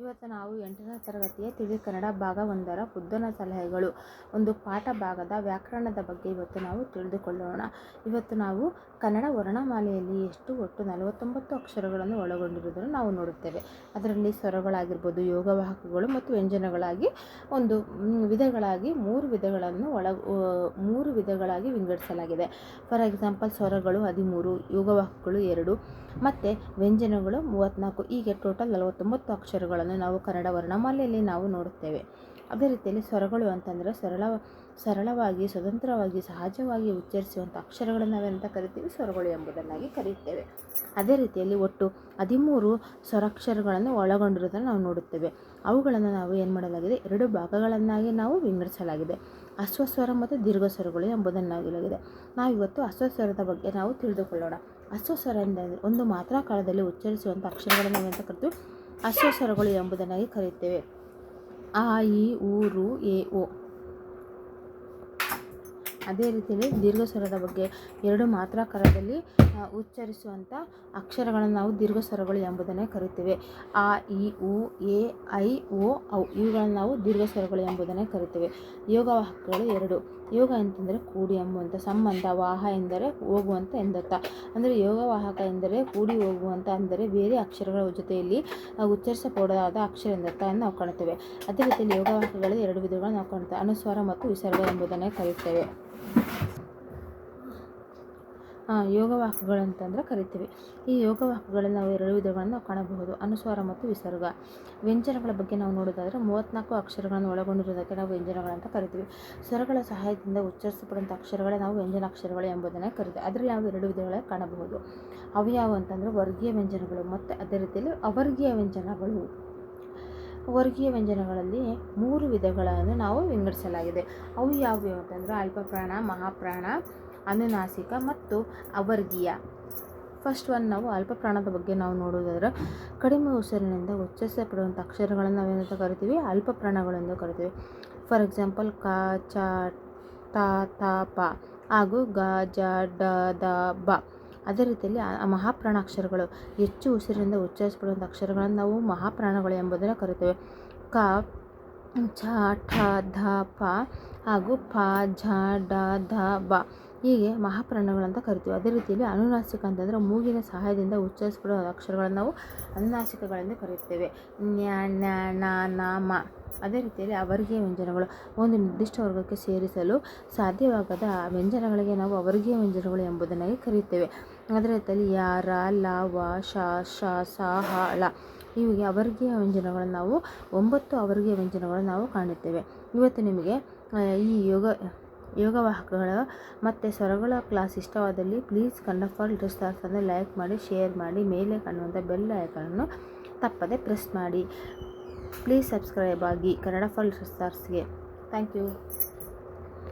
ಇವತ್ತು ನಾವು 8ನೇ ತರಗತಿಯ ತಿಳಿ ಕನ್ನಡ ಭಾಗ 1ರ ಬುದ್ಧನ ಸಲಹೆಗಳು ಒಂದು ಪಾಠ ಭಾಗದ ವ್ಯಾಕರಣದ ಬಗ್ಗೆ ಇವತ್ತು ನಾವು ತಿಳಿದುಕೊಳ್ಳೋಣ. ಇವತ್ತು ನಾವು ಕನ್ನಡ ವರ್ಣಮಾಲೆಯಲ್ಲಿ ಒಟ್ಟು 49 ಅಕ್ಷರಗಳನ್ನು ಒಳಗೊಂಡಿರುವುದನ್ನು ನಾವು ನೋಡುತ್ತೇವೆ. ಅದರಲ್ಲಿ ಸ್ವರಗಳಾಗಿರ್ಬೋದು, ಯೋಗವಾಹಕಗಳು ಮತ್ತು ವ್ಯಂಜನಗಳಾಗಿ ಒಂದು ವಿಧಗಳಾಗಿ ಮೂರು ವಿಧಗಳಾಗಿ ವಿಂಗಡಿಸಲಾಗಿದೆ. ಫಾರ್ ಎಕ್ಸಾಂಪಲ್, ಸ್ವರಗಳು 13, ಯೋಗವಾಹಕಗಳು 2 ಮತ್ತು ವ್ಯಂಜನಗಳು 34. ಹೀಗೆ ಟೋಟಲ್ 49 ಅಕ್ಷರಗಳನ್ನು ನಾವು ಕನ್ನಡ ವರ್ಣಮಾಲೆಯಲ್ಲಿ ನಾವು ನೋಡುತ್ತೇವೆ. ಅದೇ ರೀತಿಯಲ್ಲಿ ಸ್ವರಗಳು ಅಂತಂದರೆ ಸರಳವಾಗಿ, ಸ್ವತಂತ್ರವಾಗಿ, ಸಹಜವಾಗಿ ಉಚ್ಚರಿಸುವಂಥ ಅಕ್ಷರಗಳನ್ನು ನಾವೇನಂತ ಕರಿತೀವಿ? ಸ್ವರಗಳು ಎಂಬುದನ್ನಾಗಿ ಕರೆಯುತ್ತೇವೆ. ಅದೇ ರೀತಿಯಲ್ಲಿ ಒಟ್ಟು 13 ಸ್ವರಾಕ್ಷರಗಳನ್ನು ಒಳಗೊಂಡಿರುವುದನ್ನು ನಾವು ನೋಡುತ್ತೇವೆ. ಅವುಗಳನ್ನು ನಾವು ಏನು ಮಾಡಲಾಗಿದೆ? 2 ಭಾಗಗಳನ್ನಾಗಿ ನಾವು ವಿಂಗಡಿಸಲಾಗಿದೆ. ಅಶ್ವಸ್ವರ ಮತ್ತು ದೀರ್ಘಸ್ವರಗಳು ಎಂಬುದನ್ನಾಗಿದೆ. ನಾವಿವತ್ತು ಅಶ್ವಸ್ವರದ ಬಗ್ಗೆ ನಾವು ತಿಳಿದುಕೊಳ್ಳೋಣ. ಅಶ್ವಸ್ವರ ಎಂದರೆ ಒಂದು ಮಾತ್ರಾ ಕಾಲದಲ್ಲಿ ಉಚ್ಚರಿಸುವಂಥ ಅಕ್ಷರಗಳನ್ನು ನಾವೆಂತ ಕರಿತೀವಿ? ಅಶ್ವಸ್ವರಗಳು ಎಂಬುದನ್ನಾಗಿ ಕರೆಯುತ್ತೇವೆ. ಆ, ಇ, ಊ, ರು, ಎ, ಓ. ಅದೇ ರೀತಿಯಲ್ಲಿ ದೀರ್ಘಸ್ವರದ ಬಗ್ಗೆ 2 ಮಾತ್ರಾ ಕಾಲದಲ್ಲಿ ಉಚ್ಚರಿಸುವಂಥ ಅಕ್ಷರಗಳನ್ನು ನಾವು ದೀರ್ಘಸ್ವರಗಳು ಎಂಬುದನ್ನೇ ಕರಿತೇವೆ. ಆ, ಇ, ಉ, ಎ, ಐ, ಓ, ಔ ಇವುಗಳನ್ನು ನಾವು ದೀರ್ಘಸ್ವರಗಳು ಎಂಬುದನ್ನೇ ಕರಿತೇವೆ. ಯೋಗವಾಹಕಗಳು 2. ಯೋಗ ಅಂತಂದರೆ ಕೂಡಿ ಎಂಬುವಂಥ ಸಂಬಂಧ, ವಾಹ ಎಂದರೆ ಹೋಗುವಂಥ ಎಂದರ್ಥ. ಅಂದರೆ ಯೋಗವಾಹಕ ಎಂದರೆ ಕೂಡಿ ಹೋಗುವಂಥ, ಅಂದರೆ ಬೇರೆ ಅಕ್ಷರಗಳ ಜೊತೆಯಲ್ಲಿ ಉಚ್ಚರಿಸಬಹುದಾದ ಅಕ್ಷರ ಎಂದರ್ಥ ನಾವು ಕಾಣುತ್ತೇವೆ. ಅದೇ ರೀತಿಯಲ್ಲಿ ಯೋಗವಾಹಕಗಳ 2 ವಿಧಗಳು ನಾವು ಕಾಣುತ್ತೇವೆ. ಅನುಸ್ವಾರ ಮತ್ತು ವಿಸರ್ಗ ಎಂಬುದನ್ನೇ ಕರೆಯುತ್ತೇವೆ. ಯೋಗವಾಹಕಗಳು ಅಂತಂದರೆ ಕರಿತೀವಿ. ಈ ಯೋಗವಾಹಕಗಳಲ್ಲಿ ನಾವು 2 ವಿಧಗಳನ್ನು ನಾವು ಕಾಣಬಹುದು: ಅನುಸ್ವಾರ ಮತ್ತು ವಿಸರ್ಗ. ವ್ಯಂಜನಗಳ ಬಗ್ಗೆ ನಾವು ನೋಡೋದಾದರೆ 34 ಅಕ್ಷರಗಳನ್ನು ಒಳಗೊಂಡಿರುವುದಕ್ಕೆ ನಾವು ವ್ಯಂಜನಗಳಂತ ಕರಿತೀವಿ. ಸ್ವರಗಳ ಸಹಾಯದಿಂದ ಉಚ್ಚರಿಸಲ್ಪಡುವಂಥ ಅಕ್ಷರಗಳೇ ನಾವು ವ್ಯಂಜನಾಕ್ಷರಗಳು ಎಂಬುದನ್ನೇ ಕರಿತೀವಿ. ಅದರಲ್ಲಿ ನಾವು 2 ವಿಧಗಳೇ ಕಾಣಬಹುದು. ಅವು ಯಾವ ಅಂತಂದರೆ ವರ್ಗೀಯ ವ್ಯಂಜನಗಳು ಮತ್ತು ಅದೇ ರೀತಿಯಲ್ಲಿ ಅವರ್ಗೀಯ ವ್ಯಂಜನಗಳು. ವರ್ಗೀಯ ವ್ಯಂಜನಗಳಲ್ಲಿ 3 ವಿಧಗಳನ್ನು ನಾವು ವಿಂಗಡಿಸಲಾಗಿದೆ. ಅವು ಯಾವುವು ಅಂತಂದರೆ ಅಲ್ಪಪ್ರಾಣ, ಮಹಾಪ್ರಾಣ, ಅನುನಾಸಿಕ ಮತ್ತು ಅವರ್ಗೀಯ. ಫಸ್ಟ್ ಒನ್ ನಾವು ಅಲ್ಪಪ್ರಾಣದ ಬಗ್ಗೆ ನಾವು ನೋಡೋದಾದರೆ ಕಡಿಮೆ ಉಸಿರಿನಿಂದ ಉಚ್ಚರಿಸಲ್ಪಡುವಂಥ ಅಕ್ಷರಗಳನ್ನು ನಾವೇನಂತ ಕರಿತೀವಿ? ಅಲ್ಪಪ್ರಾಣಗಳೆಂದು ಕರಿತೀವಿ. ಫಾರ್ ಎಕ್ಸಾಂಪಲ್, ಕ, ಚ, ತ, ಥ, ಪ ಹಾಗೂ ಗ, ಜ, ಡ, ದ, ಬ. ಅದೇ ರೀತಿಯಲ್ಲಿ ಮಹಾಪ್ರಾಣ ಅಕ್ಷರಗಳು ಹೆಚ್ಚು ಉಸಿರಿನಿಂದ ಉಚ್ಚರಿಸಲ್ಪಡುವಂಥ ಅಕ್ಷರಗಳನ್ನು ನಾವು ಮಹಾಪ್ರಾಣಗಳು ಎಂಬುದನ್ನು ಕರಿತೇವೆ. ಕ, ಛ, ಠ, ಧ, ಪ ಹಾಗೂ ಪ, ಝ, ಡ, ಧ, ಬ ಹೀಗೆ ಮಹಾಪ್ರಾಣಗಳಂತ ಕರಿತೀವಿ. ಅದೇ ರೀತಿಯಲ್ಲಿ ಅನುನಾಸಿಕ ಅಂತಂದರೆ ಮೂಗಿನ ಸಹಾಯದಿಂದ ಉಚ್ಚರಿಸಲ್ಪಡುವ ಅಕ್ಷರಗಳನ್ನು ನಾವು ಅನುನಾಸಿಕಗಳೆಂದು ಕರೆಯುತ್ತೇವೆ. ನ್ಯ, ನ, ನ, ನ, ಮ. ಅದೇ ರೀತಿಯಲ್ಲಿ ಅವರ್ಗೀಯ ವ್ಯಂಜನಗಳು ಒಂದು ನಿರ್ದಿಷ್ಟ ವರ್ಗಕ್ಕೆ ಸೇರಿಸಲು ಸಾಧ್ಯವಾಗದ ವ್ಯಂಜನಗಳಿಗೆ ನಾವು ಅವರ್ಗೀಯ ವ್ಯಂಜನಗಳು ಎಂಬುದನ್ನಾಗಿ ಕರೆಯುತ್ತೇವೆ. ಅದೇ ರೀತಿಯಲ್ಲಿ ಯ, ರ, ಲ, ವ, ಶ, ಶ, ಸ, ಹ, ಳ ಇವಿಗೆ ಅವರ್ಗೀಯ ವ್ಯಂಜನಗಳನ್ನು ನಾವು 9 ಅವರ್ಗೀಯ ವ್ಯಂಜನಗಳನ್ನು ನಾವು ಕಾಣುತ್ತೇವೆ. ಇವತ್ತು ನಿಮಗೆ ಈ ಯೋಗವಾಹಕಗಳ ಮತ್ತು ಸ್ವರಗಳ ಕ್ಲಾಸ್ ಇಷ್ಟವಾದಲ್ಲಿ please Kannada for little stars ಅನ್ನು ಲೈಕ್ ಮಾಡಿ, ಶೇರ್ ಮಾಡಿ, ಮೇಲೆ ಕಾಣುವಂಥ ಬೆಲ್ ಐಕಾನನ್ನು ತಪ್ಪದೆ ಪ್ರೆಸ್ ಮಾಡಿ. ಪ್ಲೀಸ್ ಸಬ್ಸ್ಕ್ರೈಬ್ ಆಗಿ ಕನ್ನಡ ಫಾರ್ ಲಿಟಲ್ ಸ್ಟಾರ್ಸ್ಗೆ. Thank you.